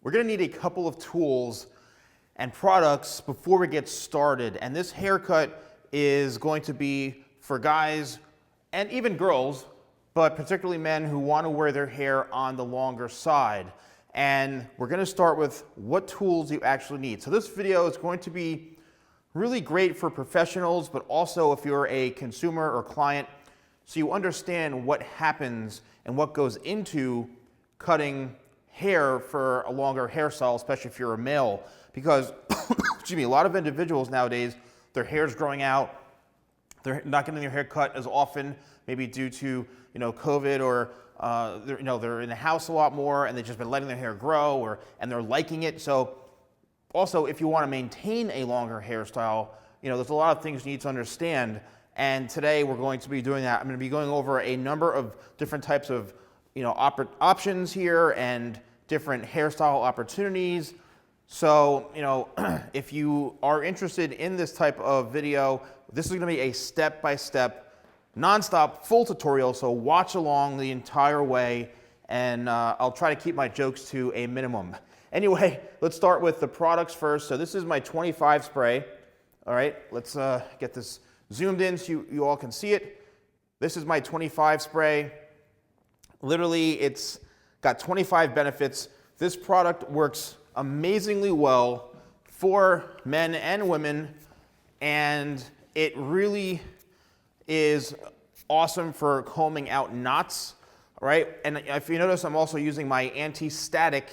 We're gonna need a couple of tools and products before we get started. And this haircut is going to be for guys and even girls, but particularly men who want to wear their hair on the longer side. And we're gonna start with what tools you actually need. So this video is going to be really great for professionals, but also if you're a consumer or client, so you understand what happens and what goes into cutting hair for a longer hairstyle, especially if you're a male. Because, excuse me, a lot of individuals nowadays, their hair's growing out, they're not getting their hair cut as often, maybe due to COVID, or they're in the house a lot more and they've just been letting their hair grow, and they're liking it. So also, if you want to maintain a longer hairstyle, there's a lot of things you need to understand. And today we're going to be doing that. I'm going to be going over a number of different types of options here and different hairstyle opportunities. So, if you are interested in this type of video, this is going to be a step-by-step, non-stop, full tutorial. So watch along the entire way, and I'll try to keep my jokes to a minimum. Anyway, let's start with the products first. So this is my 25 spray. All right, let's get this zoomed in so you all can see it. This is my 25 spray. Literally, it's got 25 benefits. This product works amazingly well for men and women, and it really is awesome for combing out knots, right? And if you notice, I'm also using my anti-static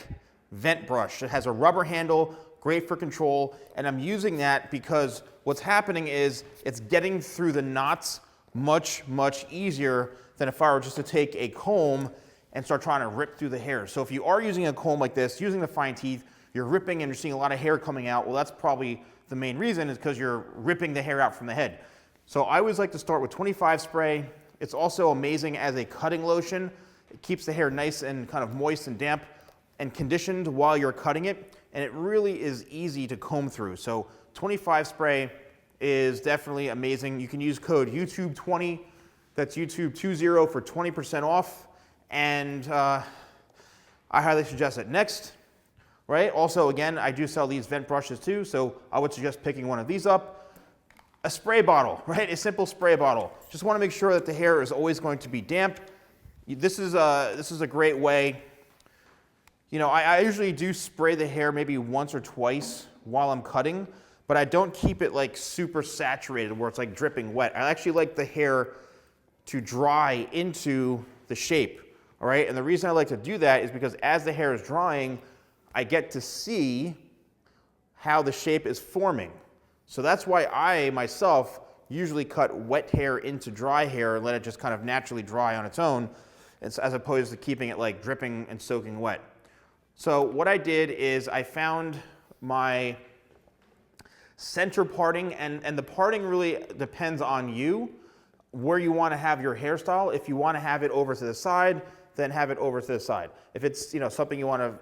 vent brush. It has a rubber handle, great for control, and I'm using that because what's happening is it's getting through the knots much, much easier than if I were just to take a comb and start trying to rip through the hair. So if you are using a comb like this, using the fine teeth, you're ripping and you're seeing a lot of hair coming out, well, that's probably the main reason, is because you're ripping the hair out from the head. So I always like to start with 25 spray. It's also amazing as a cutting lotion. It keeps the hair nice and kind of moist and damp and conditioned while you're cutting it, and it really is easy to comb through. So 25 spray is definitely amazing. You can use code YouTube20, that's YouTube20 for 20% off, and I highly suggest it. Next, right, also again, I do sell these vent brushes too, so I would suggest picking one of these up. A spray bottle, right, a simple spray bottle. Just want to make sure that the hair is always going to be damp. This is a great way. I usually do spray the hair maybe once or twice while I'm cutting, but I don't keep it like super saturated where it's like dripping wet. I actually like the hair to dry into the shape, all right? And the reason I like to do that is because as the hair is drying, I get to see how the shape is forming. So that's why I, myself, usually cut wet hair into dry hair and let it just kind of naturally dry on its own, as opposed to keeping it like dripping and soaking wet. So what I did is I found my center parting, and the parting really depends on you, where you want to have your hairstyle. If you want to have it over to the side, then have it over to the side. If it's something you want to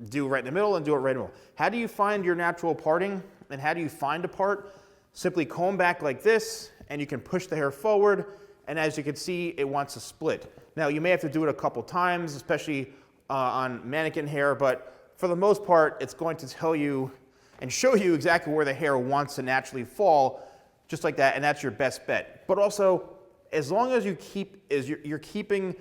do right in the middle, and do it right in the middle. How do you find your natural parting, and how do you find a part? Simply comb back like this, and you can push the hair forward, and as you can see, it wants to split. Now you may have to do it a couple times, especially on mannequin hair, but for the most part, it's going to tell you and show you exactly where the hair wants to naturally fall, just like that, and that's your best bet. But also, as long as you're keeping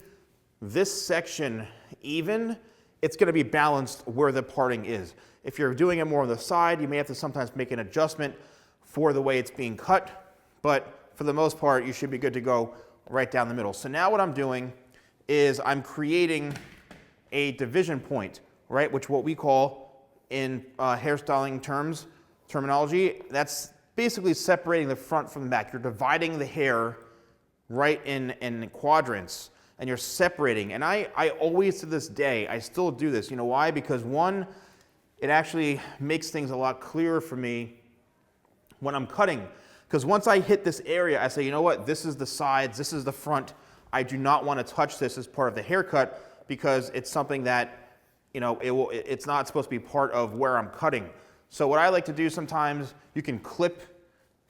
this section even, it's going to be balanced where the parting is. If you're doing it more on the side, you may have to sometimes make an adjustment for the way it's being cut, but for the most part, you should be good to go right down the middle. So now what I'm doing is I'm creating a division point, right, which what we call in hairstyling terminology, that's basically separating the front from the back. You're dividing the hair right in quadrants, and you're separating. And I always, to this day, I still do this. You know why? Because one, it actually makes things a lot clearer for me when I'm cutting. Because once I hit this area, I say, you know what, this is the sides, this is the front. I do not want to touch this as part of the haircut, because it's something that, it's not supposed to be part of where I'm cutting. So what I like to do sometimes, you can clip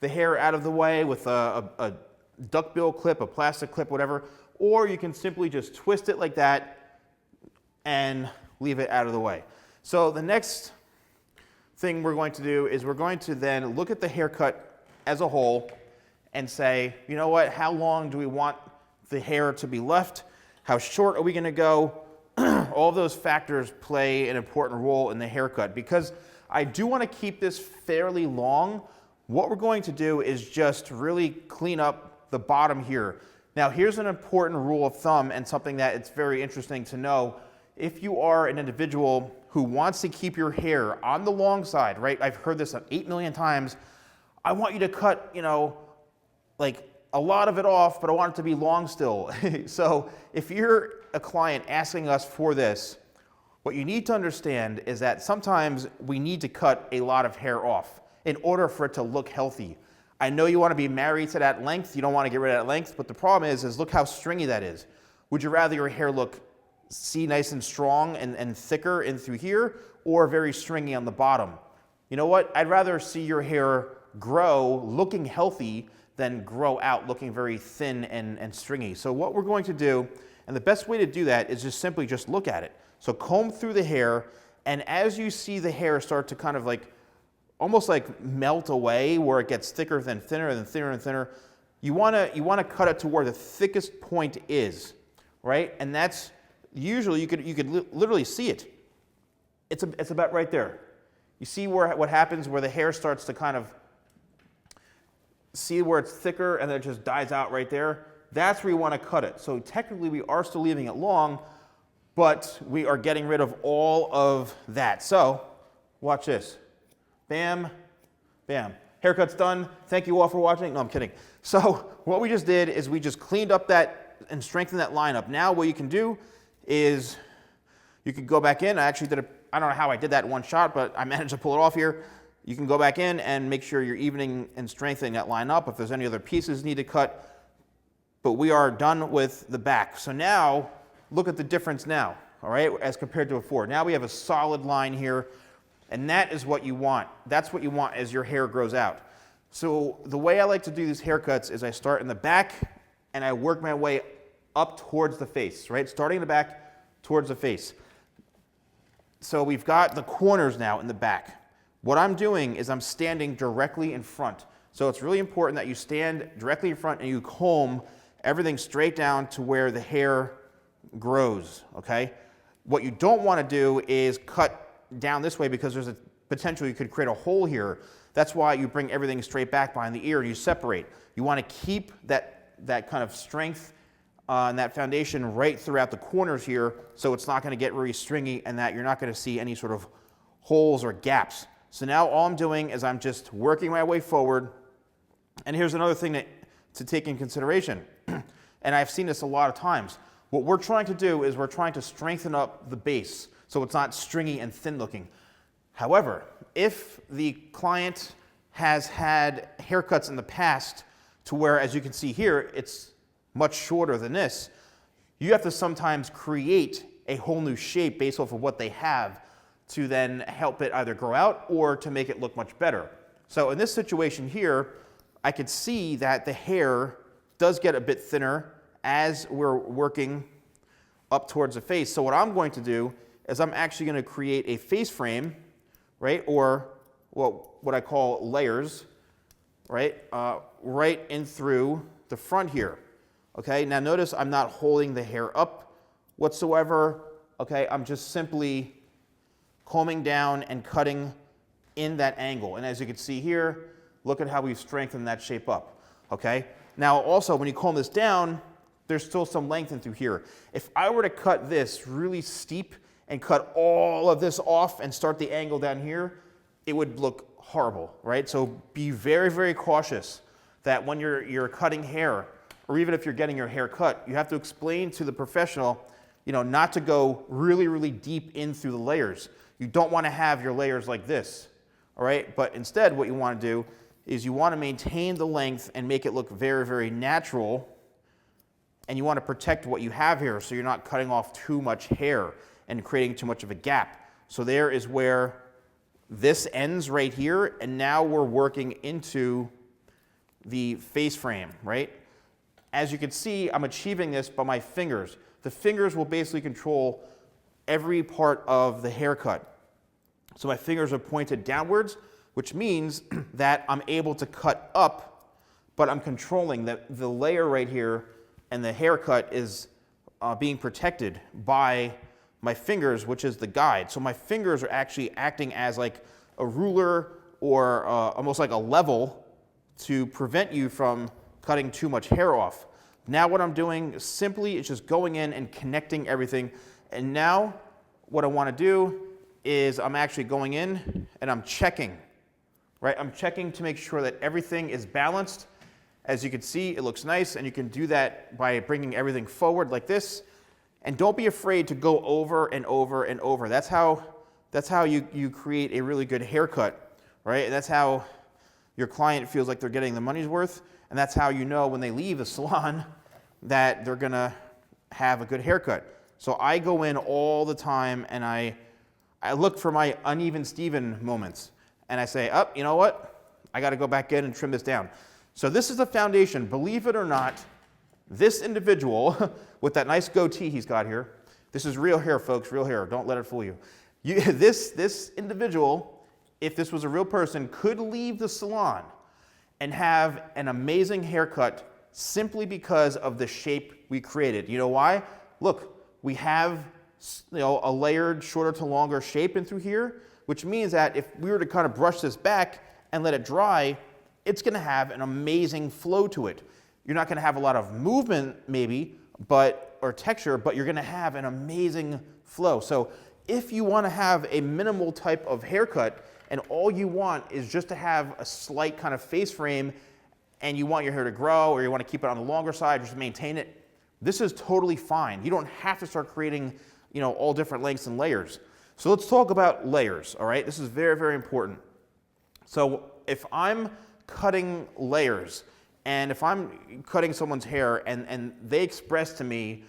the hair out of the way with a duckbill clip, a plastic clip, whatever, or you can simply just twist it like that and leave it out of the way. So the next thing we're going to do is we're going to then look at the haircut as a whole and say, you know what, how long do we want the hair to be left? How short are we going to go? All of those factors play an important role in the haircut. Because I do want to keep this fairly long, what we're going to do is just really clean up the bottom here. Now, here's an important rule of thumb and something that it's very interesting to know. If you are an individual who wants to keep your hair on the long side, right? I've heard this 8 million times. I want you to cut, like a lot of it off, but I want it to be long still. So if you're a client asking us for this, what you need to understand is that sometimes we need to cut a lot of hair off in order for it to look healthy. I know you want to be married to that length. You don't want to get rid of that length, but the problem is look how stringy that is. Would you rather your hair look nice and strong and thicker in through here, or very stringy on the bottom? You know what? I'd rather see your hair grow looking healthy than grow out looking very thin and stringy. So what we're going to do, and the best way to do that is just simply just look at it. So comb through the hair, and as you see the hair start to kind of like almost like melt away, where it gets thicker then thinner and thinner and thinner, you want to cut it to where the thickest point is, right? And that's usually you could literally see it. It's about right there. You see what happens where the hair starts to kind of see where it's thicker and then it just dies out right there. That's where you want to cut it. So technically we are still leaving it long, but we are getting rid of all of that. So watch this. Bam, bam. Haircut's done. Thank you all for watching. No, I'm kidding. So what we just did is we just cleaned up that and strengthened that line up. Now what you can do is you could go back in. I actually did I don't know how I did that in one shot, but I managed to pull it off here. You can go back in and make sure you're evening and strengthening that line up if there's any other pieces need to cut. But we are done with the back. So now look at the difference now, all right, as compared to before. Now we have a solid line here. And that is what you want. That's what you want as your hair grows out. So the way I like to do these haircuts is I start in the back and I work my way up towards the face, right? Starting in the back towards the face. So we've got the corners now in the back. What I'm doing is I'm standing directly in front. So it's really important that you stand directly in front and you comb everything straight down to where the hair grows, okay? What you don't want to do is cut down this way because there's a potential you could create a hole here. That's why you bring everything straight back behind the ear and you separate. You want to keep that kind of strength and that foundation right throughout the corners here, so it's not going to get really stringy and that you're not going to see any sort of holes or gaps. So now all I'm doing is I'm just working my way forward. And here's another thing to take in consideration. And I've seen this a lot of times. What we're trying to do is we're trying to strengthen up the base so it's not stringy and thin looking. However, if the client has had haircuts in the past to where, as you can see here, it's much shorter than this, you have to sometimes create a whole new shape based off of what they have to then help it either grow out or to make it look much better. So in this situation here, I could see that the hair does get a bit thinner as we're working up towards the face. So what I'm going to do is I'm actually going to create a face frame, right, or what I call layers, right, right in through the front here. Okay, now notice I'm not holding the hair up whatsoever. Okay, I'm just simply combing down and cutting in that angle. And as you can see here, look at how we've strengthened that shape up. Okay, now also when you comb this down, there's still some length in through here. If I were to cut this really steep and cut all of this off and start the angle down here, it would look horrible, right? So be very, very cautious that when you're cutting hair, or even if you're getting your hair cut, you have to explain to the professional, not to go really, really deep in through the layers. You don't want to have your layers like this, all right? But instead, what you want to do is you want to maintain the length and make it look very, very natural, and you want to protect what you have here so you're not cutting off too much hair and creating too much of a gap. So there is where this ends right here, and now we're working into the face frame, right? As you can see, I'm achieving this by my fingers. The fingers will basically control every part of the haircut. So my fingers are pointed downwards, which means that I'm able to cut up, but I'm controlling the layer right here, and the haircut is being protected by my fingers, which is the guide. So my fingers are actually acting as like a ruler or almost like a level to prevent you from cutting too much hair off. Now what I'm doing simply is just going in and connecting everything. And now what I want to do is I'm actually going in and I'm checking, right? I'm checking to make sure that everything is balanced. As you can see, it looks nice, and you can do that by bringing everything forward like this. And don't be afraid to go over and over and over. That's how you create a really good haircut, right? And that's how your client feels like they're getting the money's worth, and that's how you know when they leave the salon that they're gonna have a good haircut. So I go in all the time and I look for my uneven Steven moments, and I say, oh, you know what? I gotta go back in and trim this down. So this is the foundation. Believe it or not, this individual with that nice goatee he's got here, this is real hair, folks, real hair. Don't let it fool you. This individual, if this was a real person, could leave the salon and have an amazing haircut simply because of the shape we created. You know why? Look, we have a layered shorter to longer shape in through here, which means that if we were to kind of brush this back and let it dry, it's going to have an amazing flow to it. You're not going to have a lot of movement maybe, or texture, but you're going to have an amazing flow. So if you want to have a minimal type of haircut and all you want is just to have a slight kind of face frame and you want your hair to grow or you want to keep it on the longer side, just maintain it, this is totally fine. You don't have to start creating, all different lengths and layers. So let's talk about layers, all right? This is very, very important. So if I'm cutting layers, and if I'm cutting someone's hair and they express to me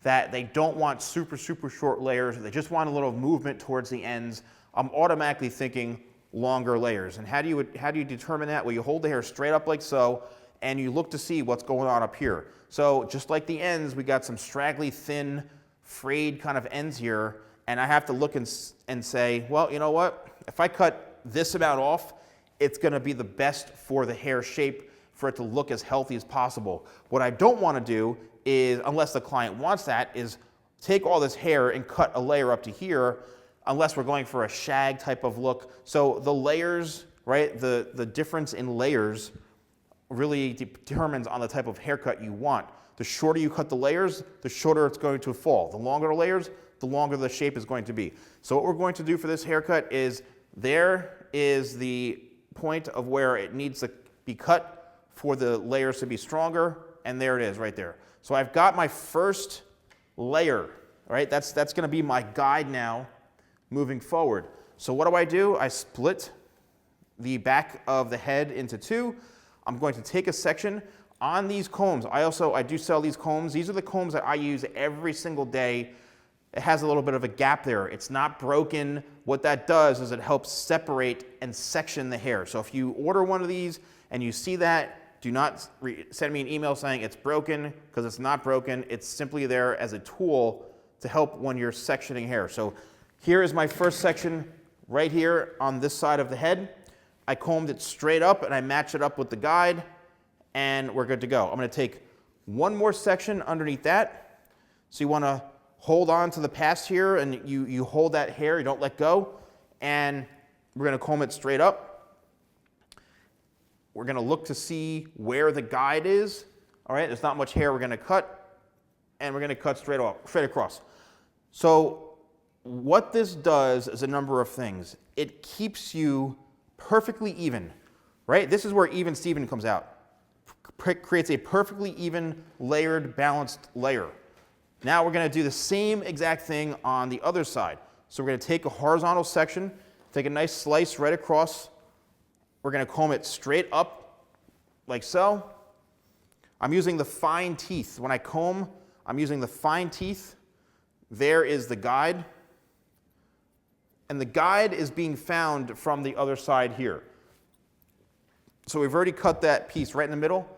that they don't want super, super short layers, they just want a little movement towards the ends, I'm automatically thinking longer layers. And how do you determine that? Well, you hold the hair straight up like so, and you look to see what's going on up here. So just like the ends, we got some straggly, thin, frayed kind of ends here, and I have to look and say, well, you know what? If I cut this amount off, it's going to be the best for the hair shape for it to look as healthy as possible. What I don't want to do is, unless the client wants that, is take all this hair and cut a layer up to here, unless we're going for a shag type of look. So the layers, right, the difference in layers really determines on the type of haircut you want. The shorter you cut the layers, the shorter it's going to fall. The longer the layers, the longer the shape is going to be. So what we're going to do for this haircut is, there is the point of where it needs to be cut for the layers to be stronger, and there it is right there. So I've got my first layer, right? That's going to be my guide now moving forward. So what do? I split the back of the head into two. I'm going to take a section on these combs. I do sell these combs. These are the combs that I use every single day. It has a little bit of a gap there. It's not broken. What that does is it helps separate and section the hair. So if you order one of these and you see that, do not send me an email saying it's broken, because it's not broken. It's simply there as a tool to help when you're sectioning hair. So here is my first section right here on this side of the head. I combed it straight up and I match it up with the guide, and we're good to go. I'm going to take one more section underneath that. So you want to hold on to the pass here, and you hold that hair, you don't let go, and we're going to comb it straight up. We're going to look to see where the guide is. All right, there's not much hair we're going to cut, and we're going to cut straight across. So what this does is a number of things. It keeps you perfectly even, right? This is where even Steven comes out. Creates a perfectly even, layered, balanced layer. Now we're going to do the same exact thing on the other side. So we're going to take a horizontal section, take a nice slice right across. We're going to comb it straight up like so. I'm using the fine teeth. When I comb, I'm using the fine teeth. There is the guide. And the guide is being found from the other side here. So we've already cut that piece right in the middle.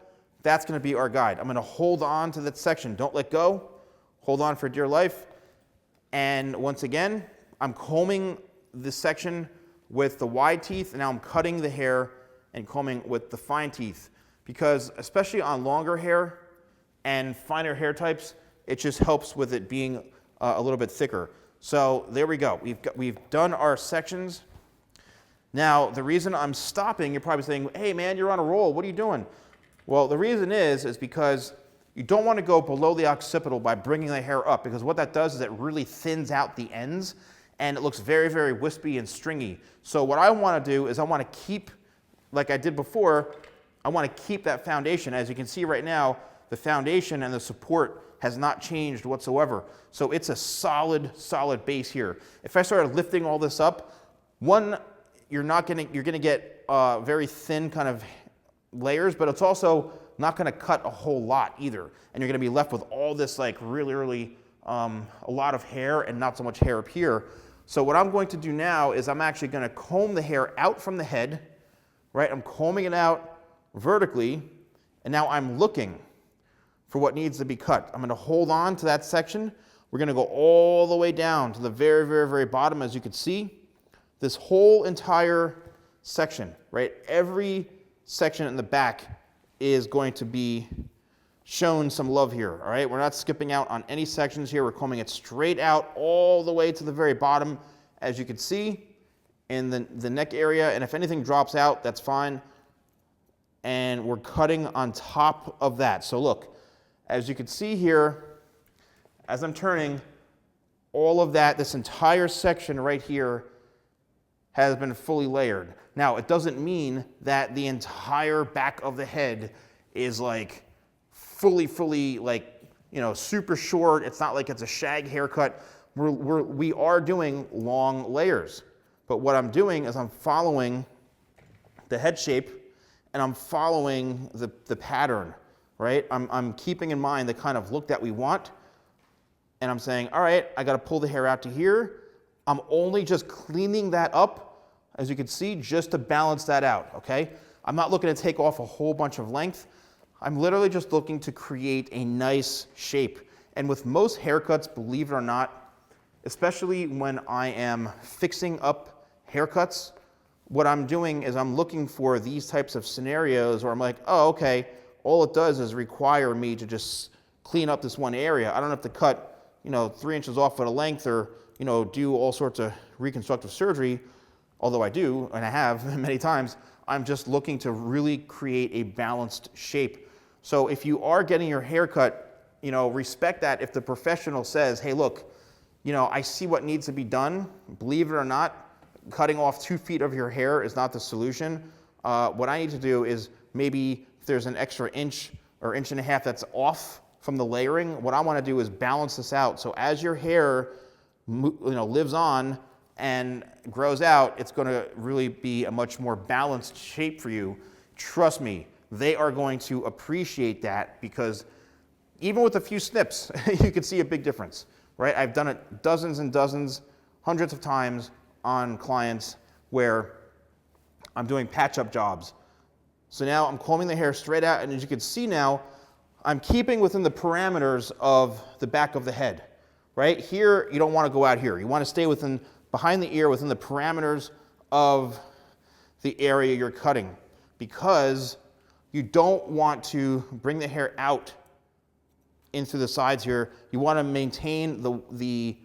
That's going to be our guide. I'm going to hold on to that section. Don't let go. Hold on for dear life. And once again, I'm combing this section with the wide teeth, and now I'm cutting the hair and combing with the fine teeth. Because especially on longer hair and finer hair types, it just helps with it being a little bit thicker. So there we go. We've done our sections. Now, the reason I'm stopping, you're probably saying, hey man, you're on a roll, what are you doing? Well, the reason is because you don't want to go below the occipital by bringing the hair up, because what that does is it really thins out the ends and it looks very, very wispy and stringy. So what I want to do is I want to keep, like I did before, I want to keep that foundation. As you can see right now, the foundation and the support has not changed whatsoever. So it's a solid, solid base here. If I started lifting all this up, one, you're going to get very thin kind of layers, but it's also not going to cut a whole lot either. And you're going to be left with all this like really, a lot of hair and not so much hair up here. So what I'm going to do now is I'm actually going to comb the hair out from the head, right? I'm combing it out vertically, and now I'm looking for what needs to be cut. I'm going to hold on to that section. We're going to go all the way down to the very, very, very bottom. As you can see, this whole entire section, right? Every section in the back is going to be shown some love here, all right? We're not skipping out on any sections here. We're combing it straight out all the way to the very bottom, as you can see, in the neck area. And if anything drops out, that's fine. And we're cutting on top of that. So look, as you can see here, as I'm turning, all of that, this entire section right here has been fully layered. Now, it doesn't mean that the entire back of the head is like fully like, you know, super short. It's not like it's a shag haircut. We are doing long layers. But what I'm doing is I'm following the head shape and I'm following the pattern, right? I'm keeping in mind the kind of look that we want. And I'm saying, all right, I got to pull the hair out to here. I'm only just cleaning that up, as you can see, just to balance that out, okay? I'm not looking to take off a whole bunch of length. I'm literally just looking to create a nice shape. And with most haircuts, believe it or not, especially when I am fixing up haircuts, what I'm doing is I'm looking for these types of scenarios where I'm like, oh, okay, all it does is require me to just clean up this one area. I don't have to cut, 3 inches off at a length or, do all sorts of reconstructive surgery, although I do, and I have many times. I'm just looking to really create a balanced shape. So if you are getting your hair cut, respect that. If the professional says, hey, look, I see what needs to be done, believe it or not, cutting off 2 feet of your hair is not the solution. What I need to do is maybe if there's an extra inch or inch and a half that's off from the layering, what I want to do is balance this out. So as your hair lives on and grows out, it's going to really be a much more balanced shape for you. Trust me, they are going to appreciate that, because even with a few snips, you can see a big difference, right? I've done it dozens and dozens, hundreds of times on clients where I'm doing patch-up jobs. So now I'm combing the hair straight out, and as you can see now, I'm keeping within the parameters of the back of the head, right? Here, you don't want to go out here. You want to stay behind the ear, within the parameters of the area you're cutting, because you don't want to bring the hair out into the sides here. You want to maintain the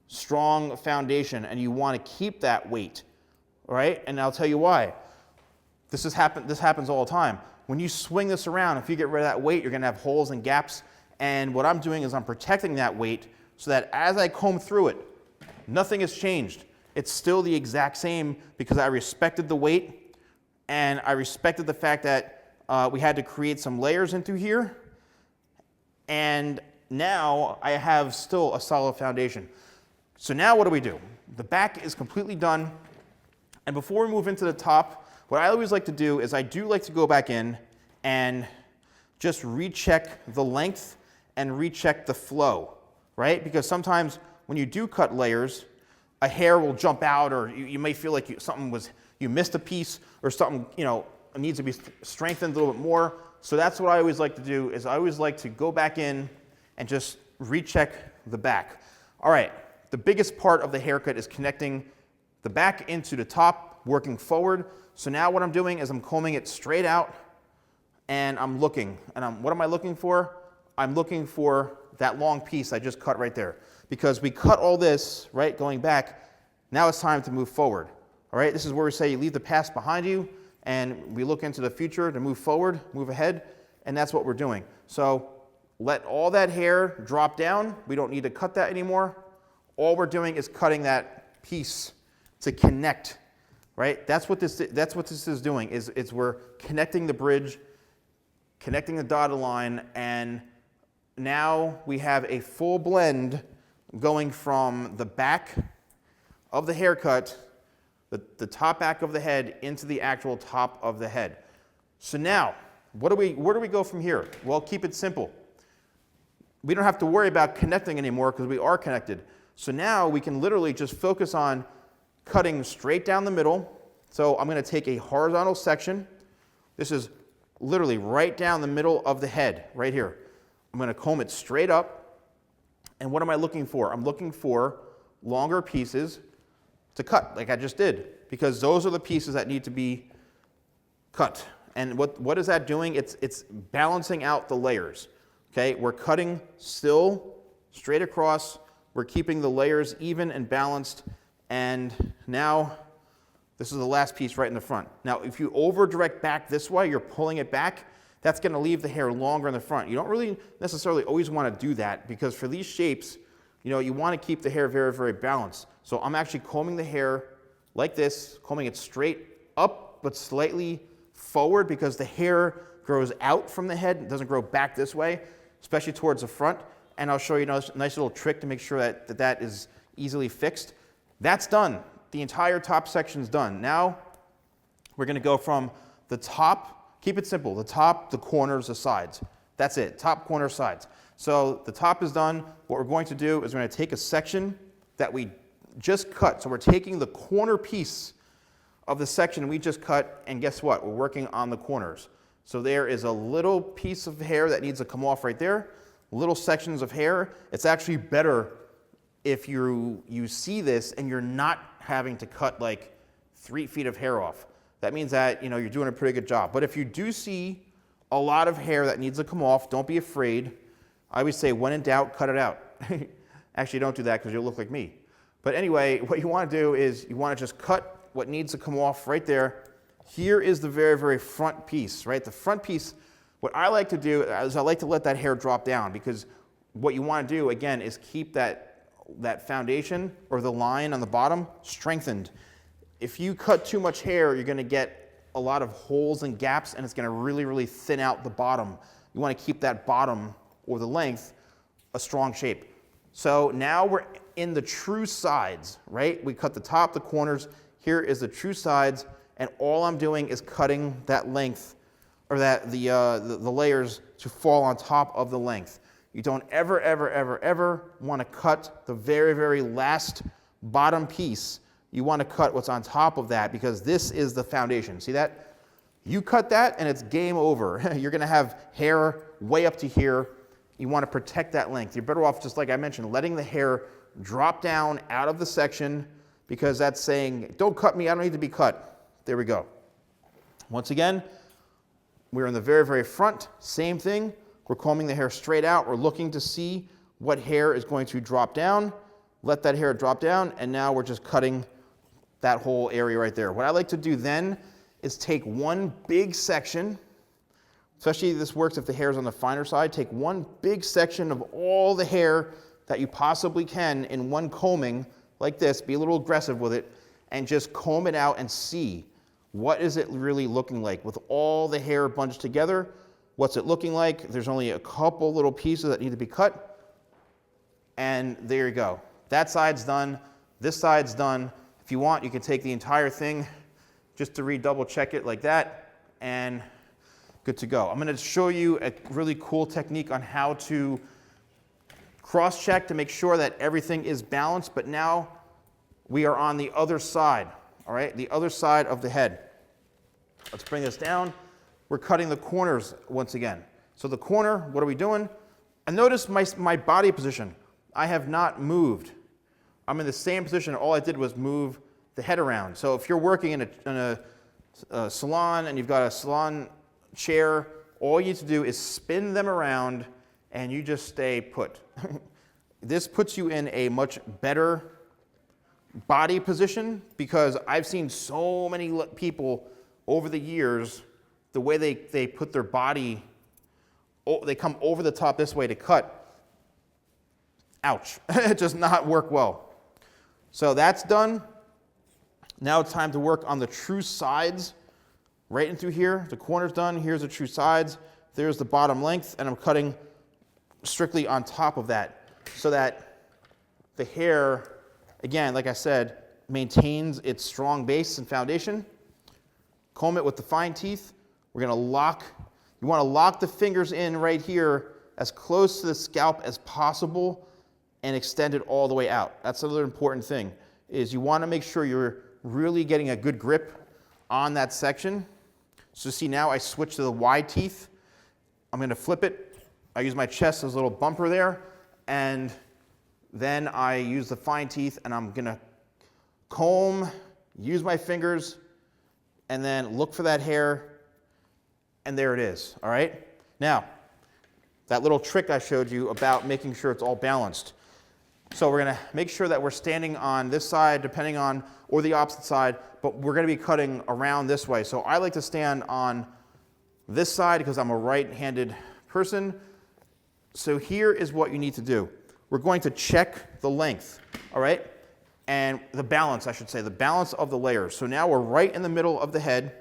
strong foundation, and you want to keep that weight, right? And I'll tell you why. This happens all the time. When you swing this around, if you get rid of that weight, you're going to have holes and gaps. And what I'm doing is I'm protecting that weight so that as I comb through it, nothing has changed. It's still the exact same, because I respected the weight and I respected the fact that we had to create some layers in through here. And now I have still a solid foundation. So now what do? The back is completely done. And before we move into the top, what I always like to do is I do like to go back in and just recheck the length and recheck the flow, right? Because sometimes when you do cut layers, a hair will jump out, or you may feel like you missed a piece, or something needs to be strengthened a little bit more. So that's what I always like to do, is I always like to go back in and just recheck the back. All right, the biggest part of the haircut is connecting the back into the top, working forward. So now what I'm doing is I'm combing it straight out, and I'm looking. And what am I looking for? I'm looking for that long piece I just cut right there. Because we cut all this, right, going back, now it's time to move forward. All right, this is where we say you leave the past behind you, and we look into the future to move forward, move ahead, and that's what we're doing. So let all that hair drop down. We don't need to cut that anymore. All we're doing is cutting that piece to connect, right? That's what this is doing, is we're connecting the bridge, connecting the dotted line, and now we have a full blend going from the back of the haircut, the top back of the head, into the actual top of the head. So now, where do we go from here? Well, keep it simple. We don't have to worry about connecting anymore because we are connected. So now we can literally just focus on cutting straight down the middle. So I'm going to take a horizontal section. This is literally right down the middle of the head, right here. I'm going to comb it straight up. And what am I looking for? I'm looking for longer pieces to cut, like I just did, because those are the pieces that need to be cut. And what is that doing? It's balancing out the layers. Okay, we're cutting still straight across. We're keeping the layers even and balanced. And now this is the last piece right in the front. Now, if you over direct back this way, you're pulling it back, that's going to leave the hair longer in the front. You don't really necessarily always want to do that, because for these shapes, you want to keep the hair very, very balanced. So I'm actually combing the hair like this, combing it straight up but slightly forward, because the hair grows out from the head. It doesn't grow back this way, especially towards the front. And I'll show you a nice little trick to make sure that is easily fixed. That's done. The entire top section's done. Now we're going to go from the top, keep it simple, the top, the corners, the sides. That's it, top, corner, sides. So the top is done. What we're going to do is we're going to take a section that we just cut. So we're taking the corner piece of the section we just cut, and guess what? We're working on the corners. So there is a little piece of hair that needs to come off right there, little sections of hair. It's actually better if you see this and you're not having to cut like 3 feet of hair off. That means that you're doing a pretty good job. But if you do see a lot of hair that needs to come off, don't be afraid. I always say, when in doubt, cut it out. Actually, don't do that because you'll look like me. But anyway, what you want to do is you want to just cut what needs to come off right there. Here is the very, very front piece, right? The front piece, what I like to do is I like to let that hair drop down, because what you want to do, again, is keep that foundation or the line on the bottom strengthened. If you cut too much hair, you're going to get a lot of holes and gaps, and it's going to really, really thin out the bottom. You want to keep that bottom or the length a strong shape. So now we're in the true sides, right? We cut the top, the corners. Here is the true sides, and all I'm doing is cutting that length, or the layers to fall on top of the length. You don't ever, ever, ever, ever want to cut the very, very last bottom piece. You want to cut what's on top of that, because this is the foundation. See that? You cut that and it's game over. You're going to have hair way up to here. You want to protect that length. You're better off, just like I mentioned, letting the hair drop down out of the section, because that's saying, don't cut me, I don't need to be cut. There we go. Once again, we're in the very, very front. Same thing. We're combing the hair straight out. We're looking to see what hair is going to drop down. Let that hair drop down, and now we're just cutting that whole area right there. What I like to do then is take one big section, especially this works if the hair is on the finer side, take one big section of all the hair that you possibly can in one combing like this, be a little aggressive with it, and just comb it out and see what is it really looking like with all the hair bunched together. What's it looking like? There's only a couple little pieces that need to be cut, and there you go. That side's done. This side's done. If you want, you can take the entire thing just to double check it like that, and good to go. I'm going to show you a really cool technique on how to cross-check to make sure that everything is balanced, but now we are on the other side, all right? The other side of the head. Let's bring this down. We're cutting the corners once again. So the corner, what are we doing? And notice my body position. I have not moved. I'm in the same position. All I did was move the head around. So if you're working in a salon and you've got a salon chair, all you need to do is spin them around and you just stay put. This puts you in a much better body position, because I've seen so many people over the years, the way they put their body, they come over the top this way to cut. Ouch. It does not work well. So that's done. Now it's time to work on the true sides. Right in through here, the corner's done. Here's the true sides. There's the bottom length, and I'm cutting strictly on top of that so that the hair, again, like I said, maintains its strong base and foundation. Comb it with the fine teeth. We're going to lock, you want to lock the fingers in right here as close to the scalp as possible and extend it all the way out. That's another important thing, is you want to make sure you're really getting a good grip on that section. So see, now I switch to the wide teeth. I'm going to flip it. I use my chest as a little bumper there, and then I use the fine teeth, and I'm going to comb, use my fingers, and then look for that hair, and there it is, all right? Now, that little trick I showed you about making sure it's all balanced. So we're going to make sure that we're standing on this side, depending on, or the opposite side, but we're going to be cutting around this way. So I like to stand on this side because I'm a right-handed person. So here is what you need to do. We're going to check the length, all right? And the balance, I should say, the balance of the layers. So now we're right in the middle of the head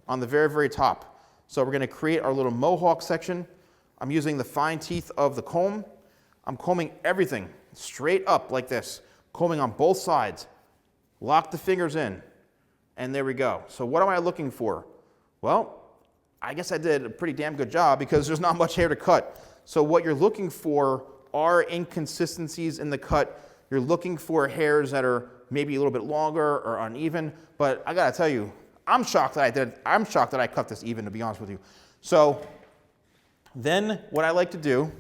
on the very, very top. So we're going to create our little mohawk section. I'm using the fine teeth of the comb. I'm combing everything straight up like this, combing on both sides. Lock the fingers in, and there we go. So what am I looking for? Well, I guess I did a pretty damn good job because there's not much hair to cut. So what you're looking for are inconsistencies in the cut. You're looking for hairs that are maybe a little bit longer or uneven, but I gotta tell you, I'm shocked that I cut this even, to be honest with you. So then what I like to do,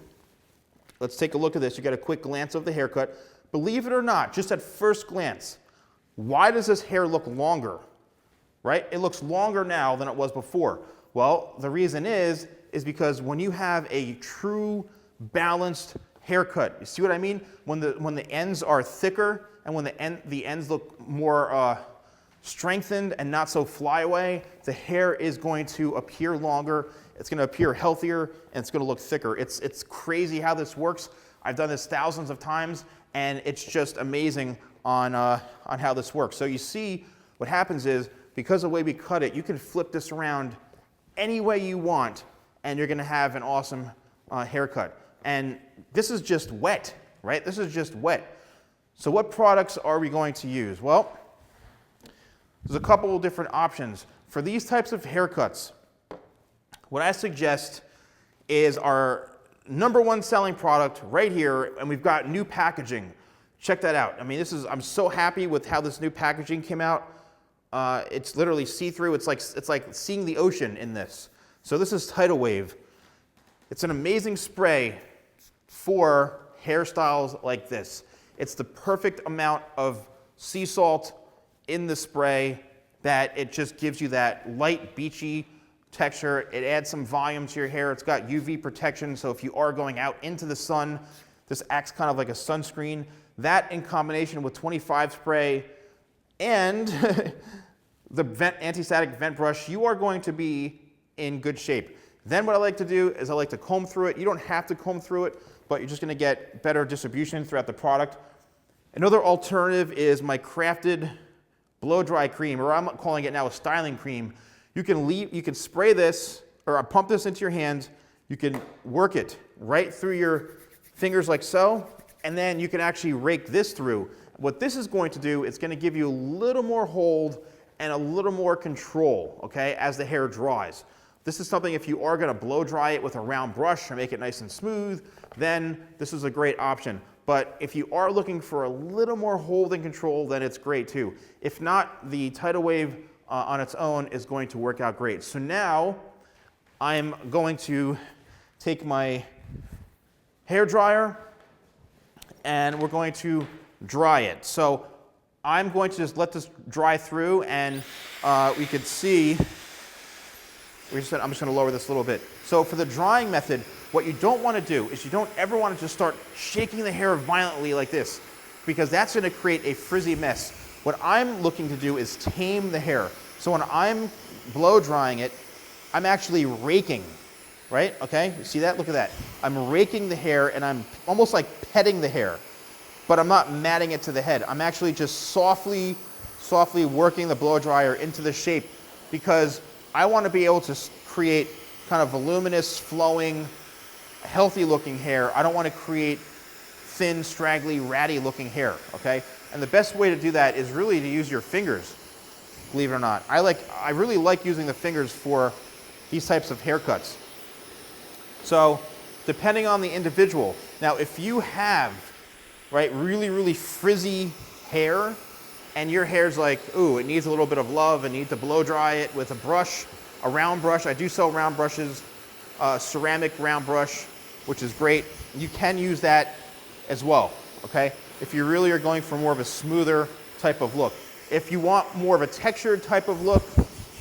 let's take a look at this. You get a quick glance of the haircut. Believe it or not, just at first glance, why does this hair look longer, right? It looks longer now than it was before. Well, the reason is because when you have a true balanced haircut, you see what I mean? When the ends are thicker and when the ends look more strengthened and not so flyaway, the hair is going to appear longer, it's going to appear healthier, and it's going to look thicker. It's crazy how this works. I've done this thousands of times, and it's just amazing on how this works. So you see what happens is, because of the way we cut it, you can flip this around any way you want, and you're going to have an awesome haircut. And this is just wet, right? This is just wet. So what products are we going to use? Well, there's a couple of different options. For these types of haircuts, what I suggest is our #1 selling product right here, and we've got new packaging. Check that out. I mean, I'm so happy with how this new packaging came out. It's literally see-through. It's like seeing the ocean in this. So this is Tidal Wave. It's an amazing spray for hairstyles like this. It's the perfect amount of sea salt in the spray that it just gives you that light, beachy texture. It adds some volume to your hair. It's got UV protection, so if you are going out into the sun, this acts kind of like a sunscreen. That in combination with 25 spray and the anti-static vent brush, you are going to be in good shape. Then what I like to do is I like to comb through it. You don't have to comb through it, but you're just going to get better distribution throughout the product. Another alternative is my crafted blow dry cream, or I'm calling it now a styling cream. You can spray this, or pump this into your hands. You can work it right through your fingers like so, and then you can actually rake this through. What this is going to do, it's going to give you a little more hold and a little more control, okay, as the hair dries. This is something, if you are going to blow dry it with a round brush or make it nice and smooth, then this is a great option. But if you are looking for a little more hold and control, then it's great too. If not, the Tidal Wave on its own is going to work out great. So now I'm going to take my hair dryer and we're going to dry it. So I'm going to just let this dry through, and we could see, I'm just going to lower this a little bit. So for the drying method, what you don't want to do is you don't ever want to just start shaking the hair violently like this, because that's going to create a frizzy mess. What I'm looking to do is tame the hair. So when I'm blow drying it, I'm actually raking, right? Okay, you see that? Look at that. I'm raking the hair, and I'm almost like petting the hair, but I'm not matting it to the head. I'm actually just softly working the blow dryer into the shape, because I want to be able to create kind of voluminous, flowing, healthy looking hair. I don't want to create thin, straggly, ratty looking hair, okay? And the best way to do that is really to use your fingers, believe it or not. I really like using the fingers for these types of haircuts. So depending on the individual, now if you have, right, really frizzy hair, and your hair's like, ooh, it needs a little bit of love, and need to blow dry it with a brush, a round brush. I do sell round brushes, ceramic round brush, which is great. You can use that as well, okay? If you really are going for more of a smoother type of look. If you want more of a textured type of look,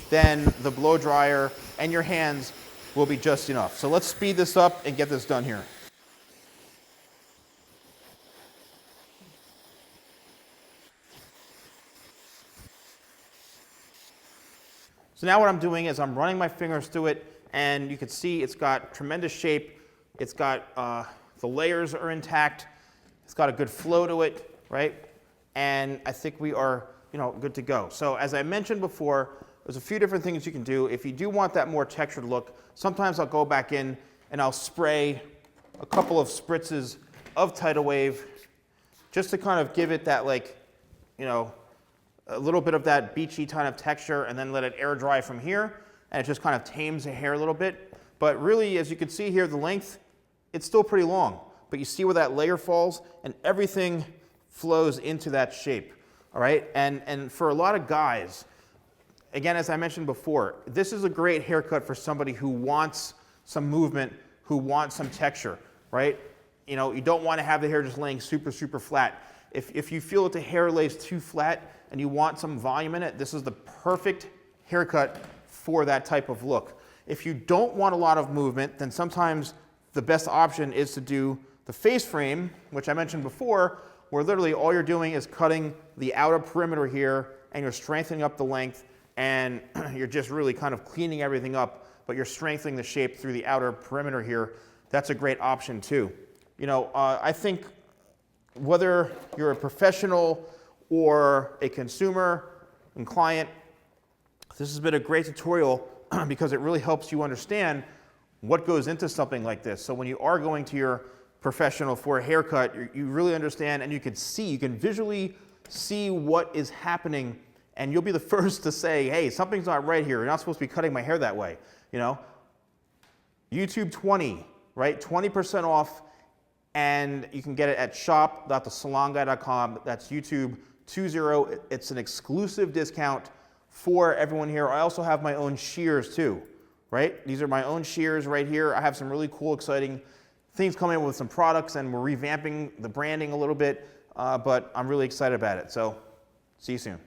then the blow dryer and your hands will be just enough. So let's speed this up and get this done here. So now what I'm doing is I'm running my fingers through it, and you can see it's got tremendous shape. It's got, the layers are intact. It's got a good flow to it, right? And I think we are, good to go. So as I mentioned before, there's a few different things you can do. If you do want that more textured look, sometimes I'll go back in and I'll spray a couple of spritzes of Tidal Wave just to kind of give it that, like, a little bit of that beachy kind of texture, and then let it air dry from here, and it just kind of tames the hair a little bit. But really, as you can see here, the length, it's still pretty long, but you see where that layer falls, and everything flows into that shape, all right? And for a lot of guys, again, as I mentioned before, this is a great haircut for somebody who wants some movement, who wants some texture, right? You don't want to have the hair just laying super flat. If you feel that the hair lays too flat and you want some volume in it, this is the perfect haircut for that type of look. If you don't want a lot of movement, then sometimes the best option is to do the face frame, which I mentioned before, where literally all you're doing is cutting the outer perimeter here, and you're strengthening up the length, and you're just really kind of cleaning everything up, but you're strengthening the shape through the outer perimeter here. That's a great option too. I think whether you're a professional or a consumer and client, this has been a great tutorial because it really helps you understand what goes into something like this. So when you are going to your professional for a haircut, you really understand, and you can visually see what is happening, and you'll be the first to say, hey, something's not right here. You're not supposed to be cutting my hair that way, YouTube 20, right? 20% off, and you can get it at shop.thesalonguy.com. That's YouTube 20. It's an exclusive discount for everyone here. I also have my own shears too, right? These are my own shears right here. I have some really cool, exciting things coming in with some products, and we're revamping the branding a little bit, but I'm really excited about it. So see you soon.